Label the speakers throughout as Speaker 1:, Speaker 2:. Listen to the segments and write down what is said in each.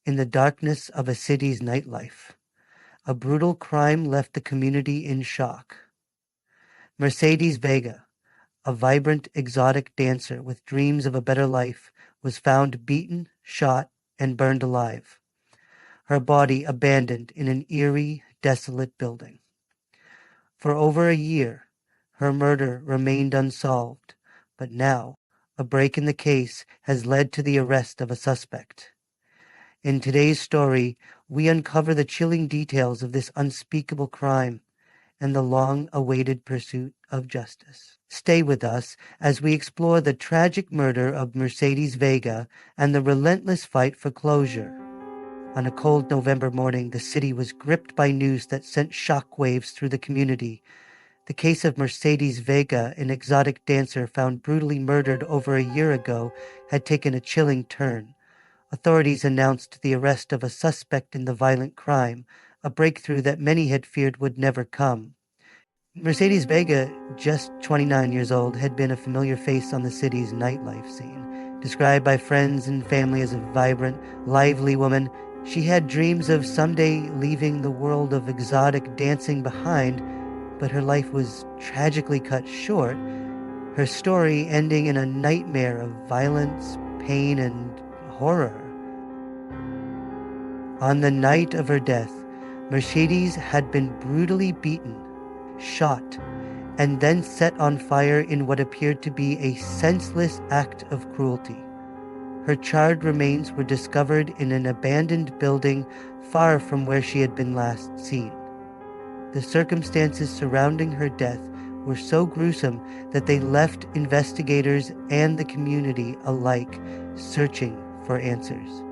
Speaker 1: In the darkness of a city's nightlife, a brutal crime left the community in shock. Mercedes Vega, a vibrant, exotic dancer with dreams of a better life, was found beaten, shot, and burned alive, her body abandoned in an eerie, desolate building. For over a year, her murder remained unsolved, but now a break in the case has led to the arrest of a suspect. In today's story, we uncover the chilling details of this unspeakable crime and the long-awaited pursuit of justice. Stay with us as we explore the tragic murder of Mercedes Vega and the relentless fight for closure. On a cold November morning, the city was gripped by news that sent shockwaves through the community. The case of Mercedes Vega, an exotic dancer found brutally murdered over a year ago, had taken a chilling turn. Authorities announced the arrest of a suspect in the violent crime, a breakthrough that many had feared would never come. Mercedes Vega, just 29 years old, had been a familiar face on the city's nightlife scene. Described by friends and family as a vibrant, lively woman, she had dreams of someday leaving the world of exotic dancing behind, but her life was tragically cut short, her story ending in a nightmare of violence, pain, and horror. On the night of her death, Mercedes had been brutally beaten, shot, and then set on fire in what appeared to be a senseless act of cruelty. Her charred remains were discovered in an abandoned building far from where she had been last seen. The circumstances surrounding her death were so gruesome that they left investigators and the community alike searching for answers.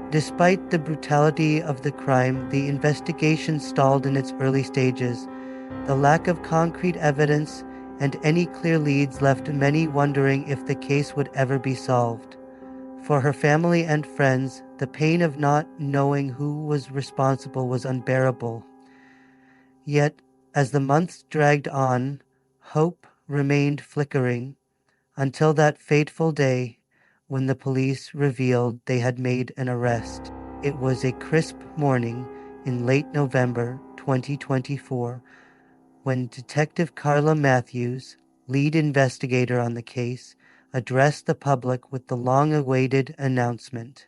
Speaker 1: Despite the brutality of the crime, the investigation stalled in its early stages. The lack of concrete evidence and any clear leads left many wondering if the case would ever be solved. For her family and friends, the pain of not knowing who was responsible was unbearable. Yet, as the months dragged on, hope remained flickering until that fateful day when the police revealed they had made an arrest. It was a crisp morning in late November 2024 when Detective Carla Matthews, lead investigator on the case, addressed the public with the long-awaited announcement.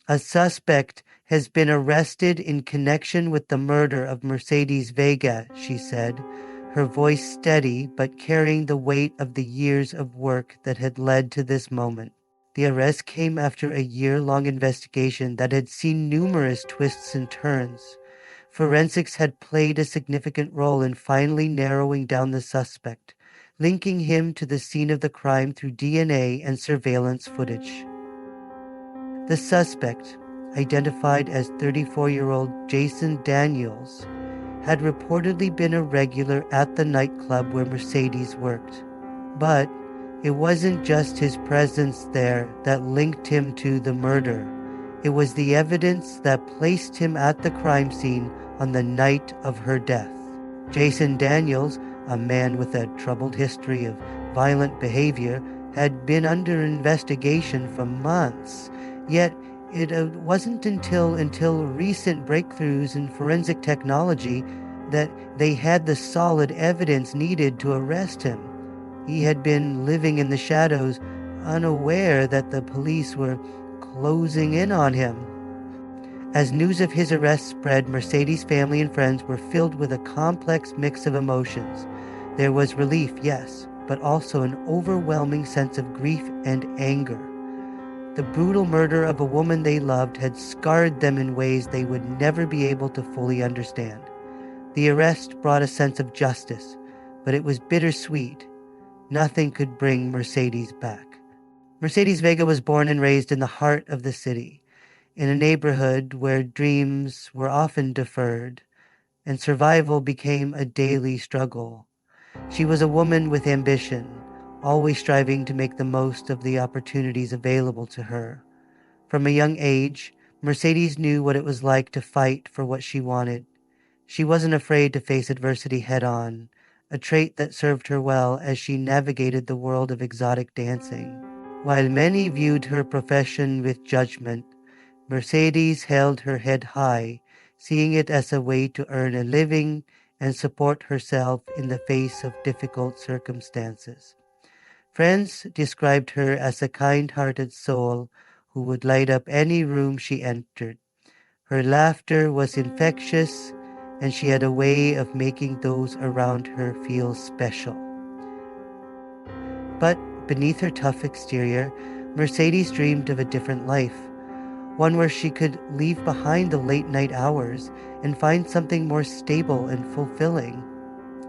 Speaker 1: A suspect has been arrested in connection with the murder of Mercedes Vega, she said, her voice steady but carrying the weight of the years of work that had led to this moment. The arrest came after a year-long investigation that had seen numerous twists and turns. Forensics had played a significant role in finally narrowing down the suspect, linking him to the scene of the crime through DNA and surveillance footage. The suspect, identified as 34-year-old Jason Daniels, had reportedly been a regular at the nightclub where Mercedes worked. But it wasn't just his presence there that linked him to the murder. It was the evidence that placed him at the crime scene on the night of her death. Jason Daniels, a man with a troubled history of violent behavior, had been under investigation for months. Yet it wasn't until recent breakthroughs in forensic technology that they had the solid evidence needed to arrest him. He had been living in the shadows, unaware that the police were closing in on him. As news of his arrest spread, Mercedes' family and friends were filled with a complex mix of emotions. There was relief, yes, but also an overwhelming sense of grief and anger. The brutal murder of a woman they loved had scarred them in ways they would never be able to fully understand. The arrest brought a sense of justice, but it was bittersweet. Nothing could bring Mercedes back. Mercedes Vega was born and raised in the heart of the city, in a neighborhood where dreams were often deferred, and survival became a daily struggle. She was a woman with ambition, always striving to make the most of the opportunities available to her. From a young age, Mercedes knew what it was like to fight for what she wanted. She wasn't afraid to face adversity head-on, a trait that served her well as she navigated the world of exotic dancing. While many viewed her profession with judgment, Mercedes held her head high, seeing it as a way to earn a living and support herself in the face of difficult circumstances. Friends described her as a kind-hearted soul who would light up any room she entered. Her laughter was infectious, and she had a way of making those around her feel special. But beneath her tough exterior, Mercedes dreamed of a different life, one where she could leave behind the late-night hours and find something more stable and fulfilling.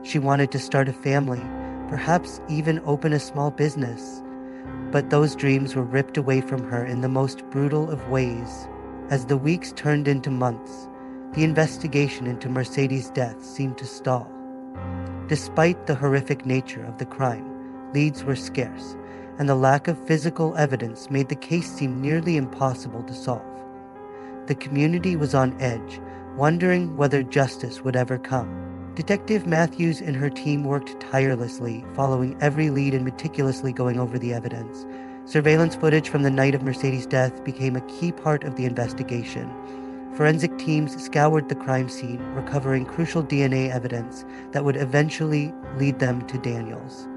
Speaker 1: She wanted to start a family, perhaps even open a small business. But those dreams were ripped away from her in the most brutal of ways. As the weeks turned into months, the investigation into Mercedes' death seemed to stall. Despite the horrific nature of the crime, leads were scarce, and the lack of physical evidence made the case seem nearly impossible to solve. The community was on edge, wondering whether justice would ever come. Detective Matthews and her team worked tirelessly, following every lead and meticulously going over the evidence. Surveillance footage from the night of Mercedes' death became a key part of the investigation. Forensic teams scoured the crime scene, recovering crucial DNA evidence that would eventually lead them to Daniels.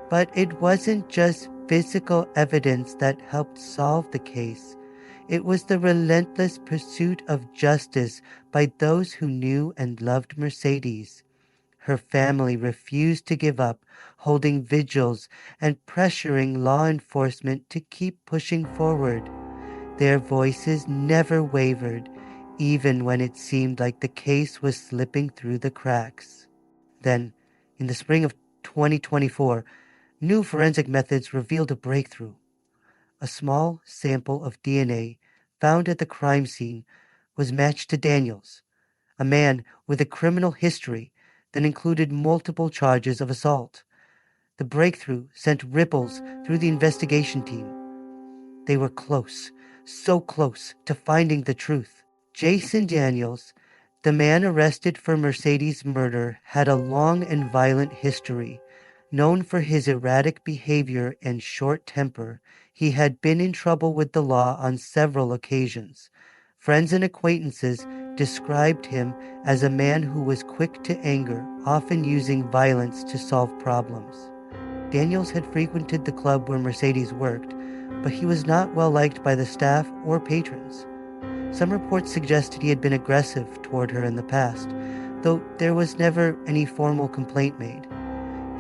Speaker 1: But it wasn't just physical evidence that helped solve the case. It was the relentless pursuit of justice by those who knew and loved Mercedes. Her family refused to give up, holding vigils and pressuring law enforcement to keep pushing forward. Their voices never wavered, even when it seemed like the case was slipping through the cracks. Then, in the spring of 2024, new forensic methods revealed a breakthrough. A small sample of DNA found at the crime scene was matched to Daniels, a man with a criminal history that included multiple charges of assault. The breakthrough sent ripples through the investigation team. They were close, so close to finding the truth. Jason Daniels, the man arrested for Mercedes' murder, had a long and violent history. Known for his erratic behavior and short temper, he had been in trouble with the law on several occasions. Friends and acquaintances described him as a man who was quick to anger, often using violence to solve problems. Daniels had frequented the club where Mercedes worked, but he was not well liked by the staff or patrons. Some reports suggested he had been aggressive toward her in the past, though there was never any formal complaint made.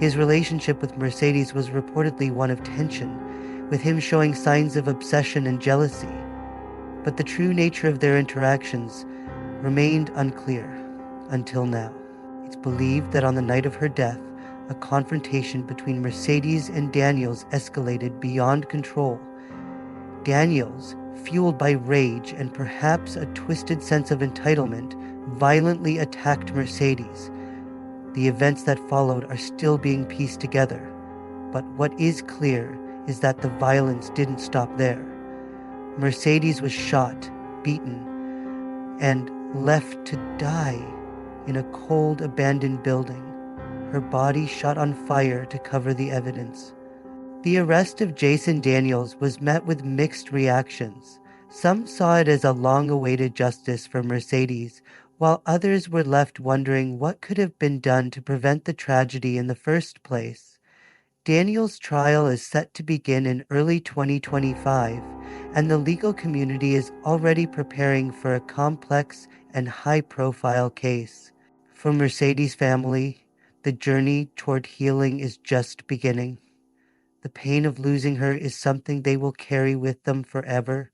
Speaker 1: His relationship with Mercedes was reportedly one of tension, with him showing signs of obsession and jealousy. But the true nature of their interactions remained unclear until now. It's believed that on the night of her death, a confrontation between Mercedes and Daniels escalated beyond control. Daniels, fueled by rage and perhaps a twisted sense of entitlement, violently attacked Mercedes. The events that followed are still being pieced together, but what is clear is that the violence didn't stop there. Mercedes was shot, beaten, and left to die in a cold, abandoned building, her body shot on fire to cover the evidence. The arrest of Jason Daniels was met with mixed reactions. Some saw it as a long-awaited justice for Mercedes, while others were left wondering what could have been done to prevent the tragedy in the first place. Daniels' trial is set to begin in early 2025, and the legal community is already preparing for a complex and high-profile case. For Mercedes' family, the journey toward healing is just beginning. The pain of losing her is something they will carry with them forever,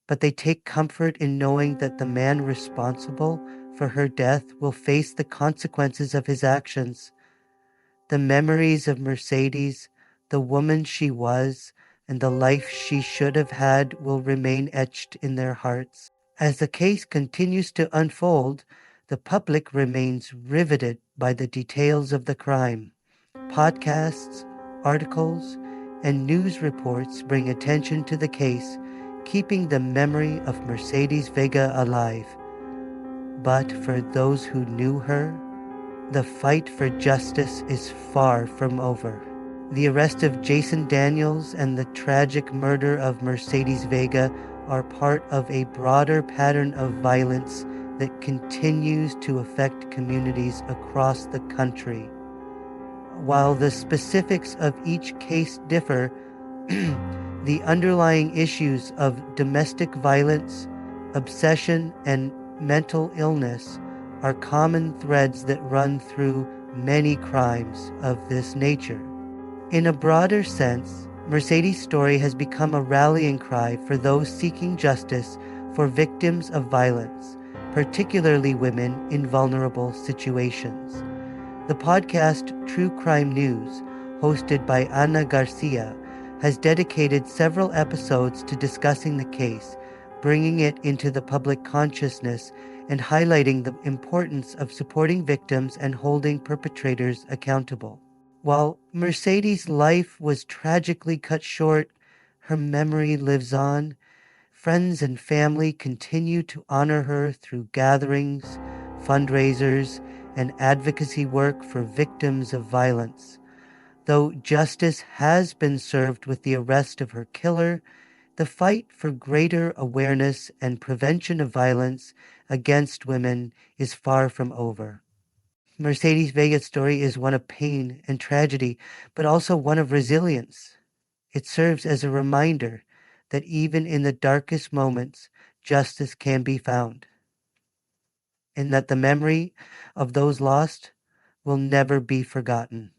Speaker 1: but they take comfort in knowing that the man responsible for her death will face the consequences of his actions. The memories of Mercedes, the woman she was, and the life she should have had will remain etched in their hearts. As the case continues to unfold, the public remains riveted by the details of the crime. Podcasts, articles, and news reports bring attention to the case, keeping the memory of Mercedes Vega alive. But for those who knew her, the fight for justice is far from over. The arrest of Jason Daniels and the tragic murder of Mercedes Vega are part of a broader pattern of violence that continues to affect communities across the country. While the specifics of each case differ, the underlying issues of domestic violence, obsession, and mental illness are common threads that run through many crimes of this nature. In a broader sense, Mercedes' story has become a rallying cry for those seeking justice for victims of violence, particularly women in vulnerable situations. The podcast True Crime News, hosted by Ana Garcia, has dedicated several episodes to discussing the case, bringing it into the public consciousness and highlighting the importance of supporting victims and holding perpetrators accountable. While Mercedes' life was tragically cut short, her memory lives on. Friends and family continue to honor her through gatherings, fundraisers, and advocacy work for victims of violence. Though justice has been served with the arrest of her killer, the fight for greater awareness and prevention of violence against women is far from over. Mercedes Vega's story is one of pain and tragedy, but also one of resilience. It serves as a reminder that even in the darkest moments, justice can be found, and that the memory of those lost will never be forgotten.